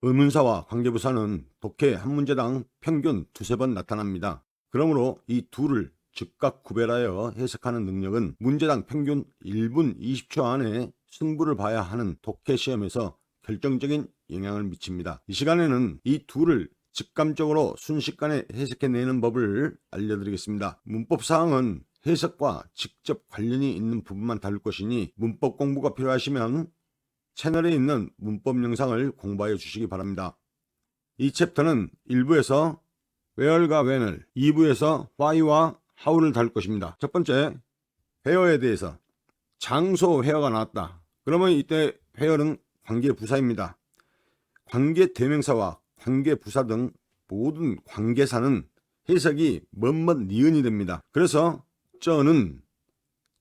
의문사와 관계부사는 독해 한 문제당 평균 두세 번 나타납니다. 그러므로 이 둘을 즉각 구별하여 해석하는 능력은 문제당 평균 1분 20초 안에 승부를 봐야 하는 독해 시험에서 결정적인 영향을 미칩니다. 이 시간에는 이 둘을 직감적으로 순식간에 해석해내는 법을 알려드리겠습니다. 문법사항은 해석과 직접 관련이 있는 부분만 다룰 것이니 문법 공부가 필요하시면 채널에 있는 문법 영상을 공부하여 주시기 바랍니다. 이 챕터는 1부에서 where과 when을, 2부에서 why와 how를 다룰 것입니다. 첫 번째, where에 대해서 장소 where가 나왔다. 그러면 이때 where는 관계부사입니다. 관계대명사와 관계부사 등 모든 관계사는 해석이 뭐뭐 니은이 됩니다. 그래서 어쩌는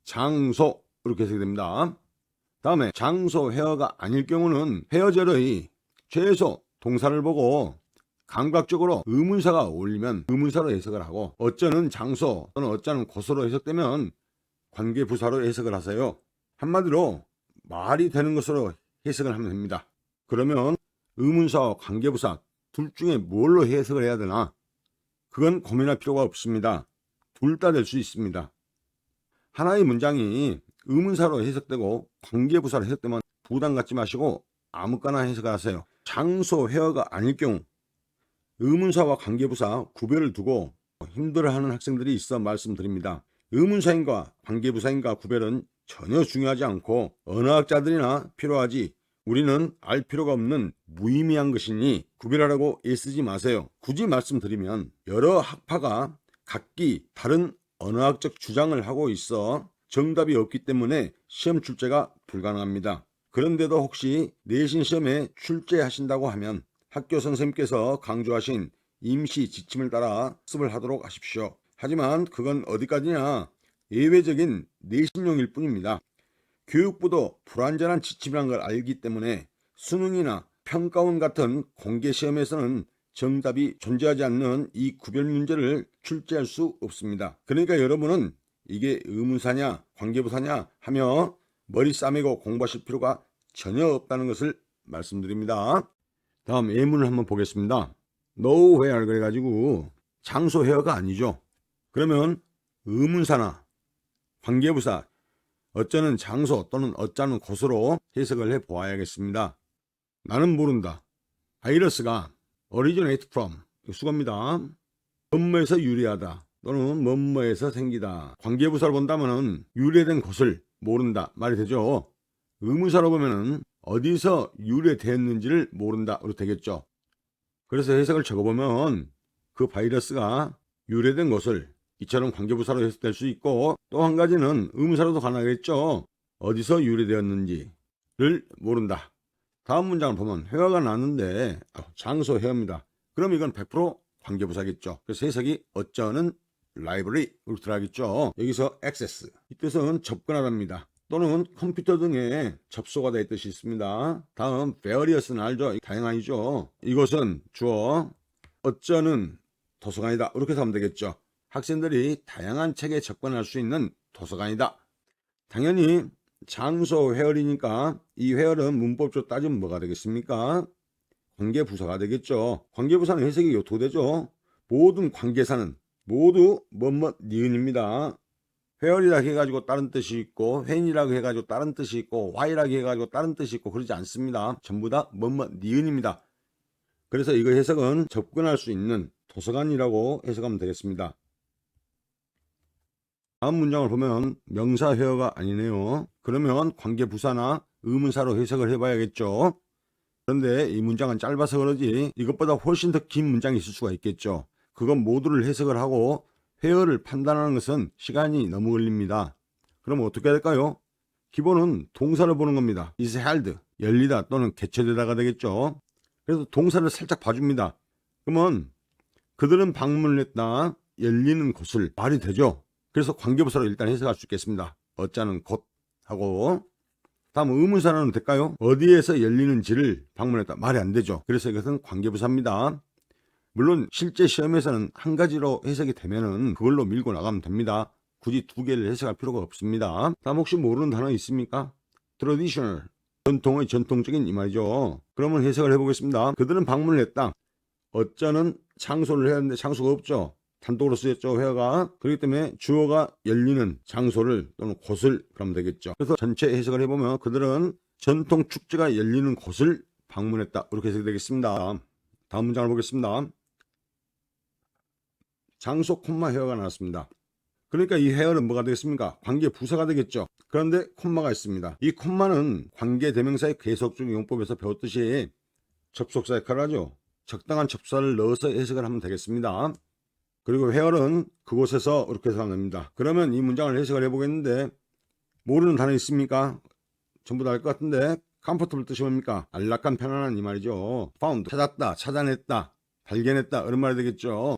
장소 이렇게 해석이 됩니다. 다음에 장소 where가 아닐 경우는 where절의 최소 동사를 보고 감각적으로 의문사가 어울리면 의문사로 해석을 하고 어쩌는 장소 또는 어쩌는 곳으로 해석되면 관계부사로 해석을 하세요. 한마디로 말이 되는 것으로 해석을 하면 됩니다. 그러면 의문사와 관계부사 둘 중에 뭘로 해석을 해야 되나? 그건 고민할 필요가 없습니다. 둘 다 될 수 있습니다. 하나의 문장이 의문사로 해석되고 관계부사로 해석되면 부담 갖지 마시고 아무거나 해석을 하세요. 장소 where가 아닐 경우 의문사와 관계부사 구별을 두고 힘들어하는 학생들이 있어 말씀드립니다. 의문사인가 관계부사인가 구별은 전혀 중요하지 않고 언어학자들이나 필요하지 우리는 알 필요가 없는 무의미한 것이니 구별하라고 애쓰지 마세요. 굳이 말씀드리면 여러 학파가 각기 다른 언어학적 주장을 하고 있어 정답이 없기 때문에 시험 출제가 불가능합니다. 그런데도 혹시 내신 시험에 출제하신다고 하면 학교 선생님께서 강조하신 임시 지침을 따라 학습을 하도록 하십시오. 하지만 그건 어디까지나 예외적인 내신용일 뿐입니다. 교육부도 불완전한 지침이라는 걸 알기 때문에 수능이나 평가원 같은 공개시험에서는 정답이 존재하지 않는 이 구별 문제를 출제할 수 없습니다. 그러니까 여러분은 이게 의문사냐 관계부사냐 하며 머리 싸매고 공부하실 필요가 전혀 없다는 것을 말씀드립니다. 다음 예문을 한번 보겠습니다. nowhere 그래가지고 장소 where가 아니죠. 그러면 의문사나 관계부사 어쩌는 장소 또는 어쩌는 곳으로 해석을 해 보아야겠습니다. 나는 모른다. 바이러스가 originate from 수거입니다. 뭐뭐에서 유래하다 또는 뭐뭐에서 생기다. 관계부사를 본다면 유래된 곳을 모른다 말이 되죠. 의문사로 보면은 어디서 유래되었는지를 모른다로 되겠죠. 그래서 해석을 적어보면 그 바이러스가 유래된 곳을 이처럼 관계부사로 해석될 수 있고 또 한 가지는 의문사로도 가능하겠죠. 어디서 유래되었는지를 모른다. 다음 문장을 보면 회화가 나왔는데 장소 회화입니다. 그럼 이건 100% 관계부사겠죠. 그래서 해석이 어쩌는 라이브러리로 들어가겠죠. 여기서 access 이 뜻은 접근하답니다. 또는 컴퓨터 등에 접속하다 이 뜻이 있습니다. 다음 various는 알죠? 다양한이죠. 이것은 주어 어쩌는 도서관이다 이렇게 해서 하면 되겠죠. 학생들이 다양한 책에 접근할 수 있는 도서관이다. 당연히 장소 where이니까 이 where은 문법적으로 따지면 뭐가 되겠습니까? 관계부사가 되겠죠. 관계부사는 해석이 요토 되죠. 모든 관계사는 모두 뭐뭐 니은입니다. where이라 해가지고 다른 뜻이 있고 when이라고 해가지고 다른 뜻이 있고 why라고 해가지고 다른 뜻이 있고 그러지 않습니다. 전부 다 뭐뭐 니은입니다. 그래서 이거 해석은 접근할 수 있는 도서관이라고 해석하면 되겠습니다. 다음 문장을 보면 명사 회어가 아니네요. 그러면 관계부사나 의문사로 해석을 해봐야겠죠. 그런데 이 문장은 짧아서 그러지 이것보다 훨씬 더 긴 문장이 있을 수가 있겠죠. 그건 모두를 해석을 하고 회어를 판단하는 것은 시간이 너무 걸립니다. 그럼 어떻게 해야 될까요? 기본은 동사를 보는 겁니다. is held, 열리다 또는 개최되다가 되겠죠. 그래서 동사를 살짝 봐줍니다. 그러면 그들은 방문을 했다. 열리는 곳을 말이 되죠. 그래서 관계부사로 일단 해석할 수 있겠습니다. 어쩌는 곳 하고 다음 의문사는 될까요? 어디에서 열리는지를 방문했다. 말이 안 되죠. 그래서 이것은 관계부사입니다. 물론 실제 시험에서는 한 가지로 해석이 되면은 그걸로 밀고 나가면 됩니다. 굳이 두 개를 해석할 필요가 없습니다. 다음 혹시 모르는 단어 있습니까? traditional 전통의 전통적인 이 말이죠. 그러면 해석을 해보겠습니다. 그들은 방문을 했다. 어쩌는 장소를 해야 하는데 장소가 없죠. 단독으로 쓰였죠. 회어가. 그렇기 때문에 주어가 열리는 장소를 또는 곳을 그러면 되겠죠. 그래서 전체 해석을 해보면 그들은 전통 축제가 열리는 곳을 방문했다. 이렇게 해석이 되겠습니다. 다음 문장을 보겠습니다. 장소 콤마 회어가 나왔습니다. 그러니까 이 회어는 뭐가 되겠습니까? 관계 부사가 되겠죠. 그런데 콤마가 있습니다. 이 콤마는 관계 대명사의 계속적 용법에서 배웠듯이 접속사 역할을 하죠. 적당한 접사를 넣어서 해석을 하면 되겠습니다. 그리고 회어는 그곳에서 이렇게 해석하면 됩니다. 그러면 이 문장을 해석을 해보겠는데 모르는 단어 있습니까? 전부 다 알 것 같은데 comfortable 뜻이 뭡니까? 안락한 편안한 이 말이죠. found 찾았다, 찾아냈다, 발견했다 이런 말이 되겠죠.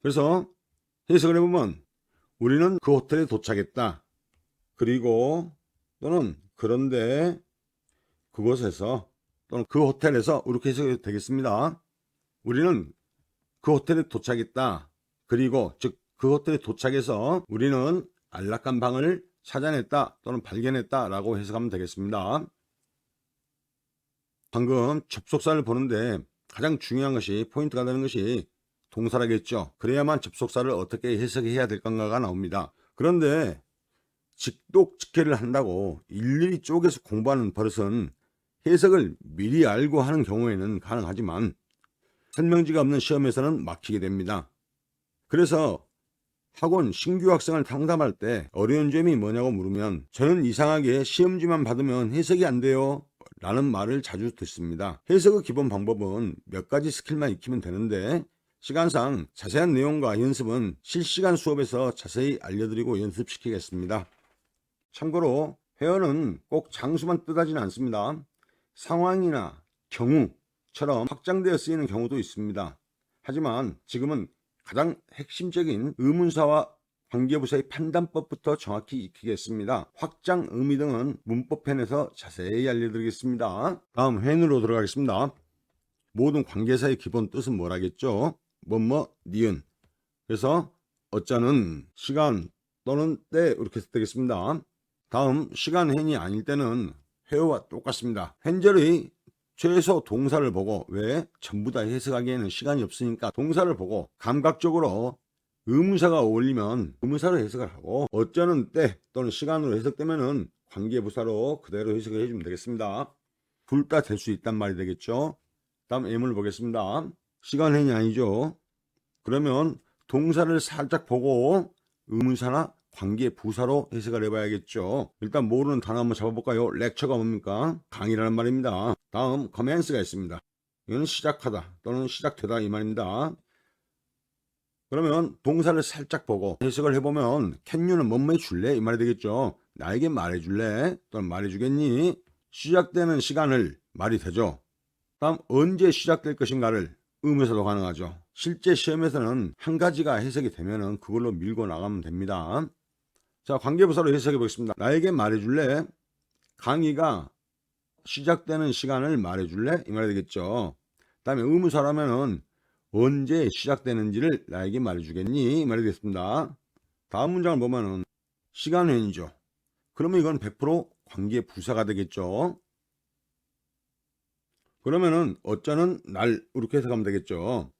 그래서 해석을 해보면 우리는 그 호텔에 도착했다. 그리고 또는 그런데 그곳에서 또는 그 호텔에서 이렇게 해석이 되겠습니다. 우리는 그 호텔에 도착했다. 그리고 즉 그 호텔에 도착해서 우리는 안락한 방을 찾아냈다 또는 발견했다 라고 해석하면 되겠습니다. 방금 접속사를 보는데 가장 중요한 것이 포인트가 되는 것이 동사라겠죠. 그래야만 접속사를 어떻게 해석해야 될 건가가 나옵니다. 그런데 직독직해를 한다고 일일이 쪼개서 공부하는 버릇은 해석을 미리 알고 하는 경우에는 가능하지만 설명지가 없는 시험에서는 막히게 됩니다. 그래서 학원 신규 학생을 상담할 때 어려운 점이 뭐냐고 물으면 저는 이상하게 시험지만 받으면 해석이 안 돼요 라는 말을 자주 듣습니다. 해석의 기본 방법은 몇 가지 스킬만 익히면 되는데 시간상 자세한 내용과 연습은 실시간 수업에서 자세히 알려드리고 연습시키겠습니다. 참고로 회어는 꼭 장소만 뜻하지는 않습니다. 상황이나 경우처럼 확장되어 쓰이는 경우도 있습니다. 하지만 지금은 가장 핵심적인 의문사와 관계부사의 판단법부터 정확히 익히겠습니다. 확장, 의미 등은 문법편에서 자세히 알려드리겠습니다. 다음 회문으로 들어가겠습니다. 모든 관계사의 기본 뜻은 뭐라겠죠? 뭐뭐, 니은. 그래서 어쩌는, 시간 또는 때 이렇게 되겠습니다. 다음 시간 현이 아닐 때는 회어와 똑같습니다. 현재의 최소 동사를 보고 왜 전부 다 해석하기에는 시간이 없으니까 동사를 보고 감각적으로 의문사가 어울리면 의문사로 해석을 하고 어쩌는 때 또는 시간으로 해석되면은 관계부사로 그대로 해석을 해주면 되겠습니다. 둘 다 될 수 있단 말이 되겠죠. 다음 예문을 보겠습니다. 시간 현이 아니죠. 그러면 동사를 살짝 보고 의문사나 관계 부사로 해석을 해봐야겠죠. 일단 모르는 단어 한번 잡아볼까요? 렉처가 뭡니까? 강의라는 말입니다. 다음 commence가 있습니다. 이건 시작하다 또는 시작되다 이 말입니다. 그러면 동사를 살짝 보고 해석을 해보면 can you는 뭐뭐 해줄래? 이 말이 되겠죠. 나에게 말해줄래? 또는 말해주겠니? 시작되는 시간을 말이 되죠. 다음 언제 시작될 것인가를 의문사도 가능하죠. 실제 시험에서는 한 가지가 해석이 되면은 그걸로 밀고 나가면 됩니다. 자, 관계부사로 해석해 보겠습니다. 나에게 말해줄래? 강의가 시작되는 시간을 말해줄래? 이 말이 되겠죠. 다음에 의문사라면은 언제 시작되는지를 나에게 말해주겠니? 이 말이 되겠습니다. 다음 문장을 보면은 시간현이죠. 그러면 이건 100% 관계부사가 되겠죠. 그러면은 어쩌는 날 이렇게 해석하면 되겠죠.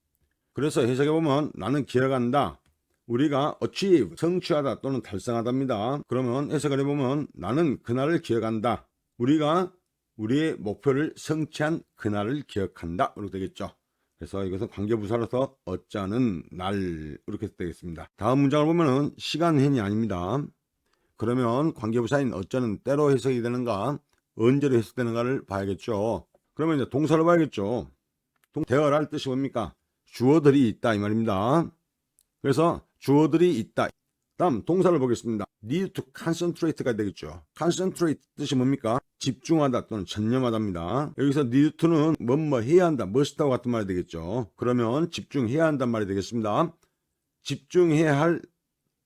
그래서 해석해 보면 나는 기억한다. 우리가 achieve 성취하다 또는 달성하다입니다. 그러면 해석을 해보면 나는 그날을 기억한다. 우리가 우리의 목표를 성취한 그날을 기억한다. 이렇게 되겠죠. 그래서 이것은 관계부사로서 어쩌는 날 이렇게 되겠습니다. 다음 문장을 보면은 시간현이 아닙니다. 그러면 관계부사인 어쩌는 때로 해석이 되는가 언제로 해석되는가를 봐야겠죠. 그러면 이제 동사를 봐야겠죠. 대화를 할 뜻이 뭡니까? 주어들이 있다 이 말입니다. 그래서 주어들이 있다. 다음 동사를 보겠습니다. need to concentrate가 되겠죠. concentrate 뜻이 뭡니까? 집중하다 또는 전념하다입니다. 여기서 need to는 뭐뭐 해야 한다, must하고 같은 말이 되겠죠. 그러면 집중해야 한다는 말이 되겠습니다. 집중해야 할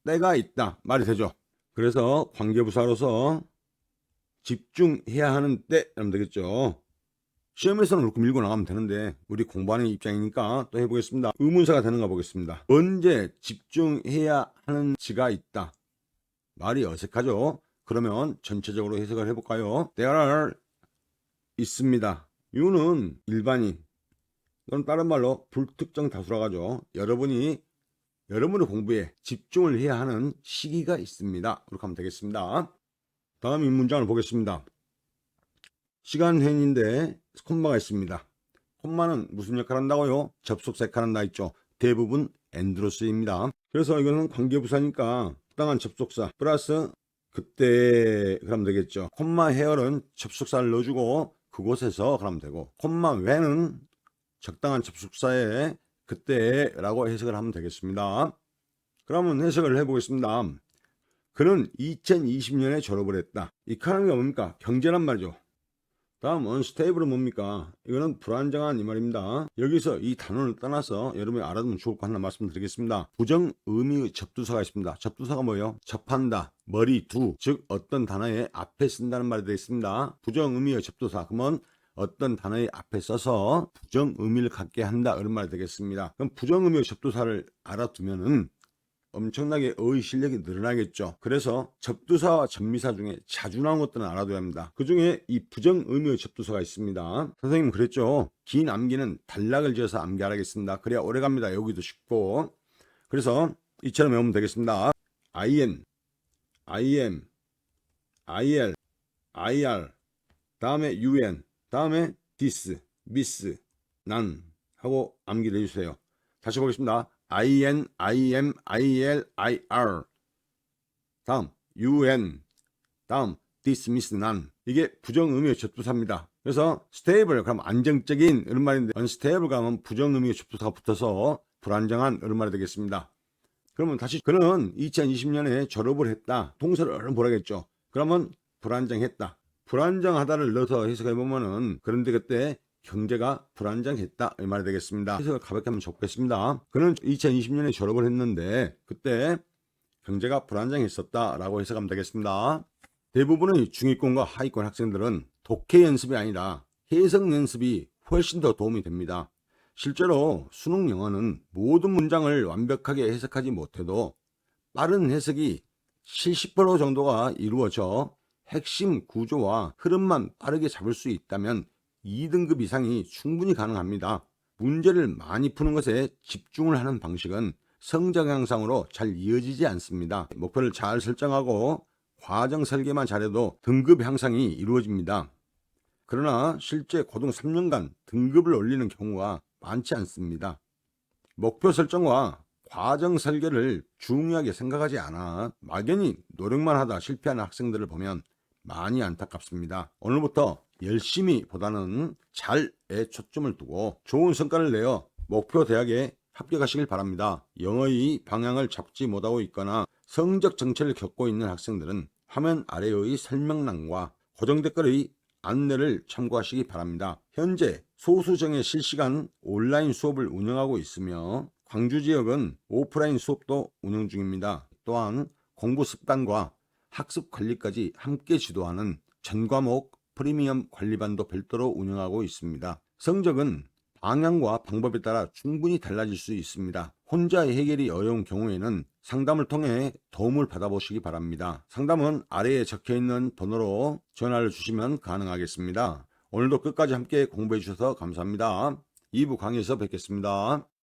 때가 있다 말이 되죠. 그래서 관계부사로서 집중해야 하는 때 하면 되겠죠. 시험에서는 이렇게 밀고 나가면 되는데 우리 공부하는 입장이니까 또 해보겠습니다. 의문사가 되는가 보겠습니다. 언제 집중해야 하는지가 있다. 말이 어색하죠. 그러면 전체적으로 해석을 해볼까요? There are 있습니다. U는 일반인 또는 다른 말로 불특정 다수라고 하죠. 여러분의 공부에 집중을 해야 하는 시기가 있습니다. 그렇게 하면 되겠습니다. 다음 이 문장을 보겠습니다. 시간행인데 콤마가 있습니다. 콤마는 무슨 역할을 한다고요? 접속사 역할을 한다 했죠. 대부분 and로 쓰입니다. 그래서 이거는 관계부사니까 적당한 접속사 플러스 그때 그러면 되겠죠. 콤마 here는 접속사를 넣어주고 그곳에서 그러면 되고, 콤마 when은 적당한 접속사에 그때라고 해석을 하면 되겠습니다. 그러면 해석을 해보겠습니다. 그는 2020년에 졸업을 했다. 이 카라미가 뭡니까? 경제란 말이죠. 다음 unstable은 뭡니까? 이거는 불안정한 이 말입니다. 여기서 이 단어를 떠나서 여러분이 알아두면 좋을 거 하나 말씀드리겠습니다. 부정 의미의 접두사가 있습니다. 접두사가 뭐예요? 접한다, 머리, 두, 즉 어떤 단어의 앞에 쓴다는 말이 되겠습니다. 부정 의미의 접두사, 그러면 어떤 단어의 앞에 써서 부정 의미를 갖게 한다, 이런 말이 되겠습니다. 그럼 부정 의미의 접두사를 알아두면은 엄청나게 어휘 실력이 늘어나겠죠. 그래서 접두사와 접미사 중에 자주 나온 것들은 알아둬야 합니다. 그 중에 이 부정 의미의 접두사가 있습니다. 선생님 그랬죠. 긴 암기는 단락을 지어서 암기하라겠습니다. 그래야 오래갑니다. 외우기도 쉽고. 그래서 이처럼 외우면 되겠습니다. IN, IM, IL, IR, 다음에 UN, 다음에 this, miss, none 하고 암기를 해주세요. 다시 보겠습니다. IN, IM, IL, IR, 다음 UN, 다음 dismiss, none. 이게 부정 의미의 접두사입니다. 그래서 stable 그럼 안정적인 이런 말인데, unstable 그러면 부정 의미의 접두사가 붙어서 불안정한 이런 말이 되겠습니다. 그러면 다시 그는 2020년에 졸업을 했다. 동사를 얼른 보라겠죠. 그러면 불안정했다. 불안정하다를 넣어서 해석해 보면은 그런데 그때 경제가 불안정했다 이 말이 되겠습니다. 해석을 가볍게 한번 적겠습니다. 그는 2020년에 졸업을 했는데 그때 경제가 불안정했었다 라고 해석하면 되겠습니다. 대부분의 중위권과 하위권 학생들은 독해 연습이 아니라 해석 연습이 훨씬 더 도움이 됩니다. 실제로 수능 영어는 모든 문장을 완벽하게 해석하지 못해도 빠른 해석이 70% 정도가 이루어져 핵심 구조와 흐름만 빠르게 잡을 수 있다면 2등급 이상이 충분히 가능합니다. 문제를 많이 푸는 것에 집중을 하는 방식은 성적 향상으로 잘 이어지지 않습니다. 목표를 잘 설정하고 과정 설계만 잘해도 등급 향상이 이루어집니다. 그러나 실제 고등 3년간 등급을 올리는 경우가 많지 않습니다. 목표 설정과 과정 설계를 중요하게 생각하지 않아 막연히 노력만 하다 실패하는 학생들을 보면 많이 안타깝습니다. 오늘부터 열심히 보다는 잘에 초점을 두고 좋은 성과를 내어 목표 대학에 합격하시길 바랍니다. 영어의 방향을 잡지 못하고 있거나 성적 정체를 겪고 있는 학생들은 화면 아래의 설명란과 고정 댓글의 안내를 참고하시기 바랍니다. 현재 소수정예 실시간 온라인 수업을 운영하고 있으며 광주 지역은 오프라인 수업도 운영 중입니다. 또한 공부 습관과 학습 관리까지 함께 지도하는 전과목 프리미엄 관리반도 별도로 운영하고 있습니다. 성적은 방향과 방법에 따라 충분히 달라질 수 있습니다. 혼자 해결이 어려운 경우에는 상담을 통해 도움을 받아보시기 바랍니다. 상담은 아래에 적혀있는 번호로 전화를 주시면 가능하겠습니다. 오늘도 끝까지 함께 공부해 주셔서 감사합니다. 2부 강의에서 뵙겠습니다.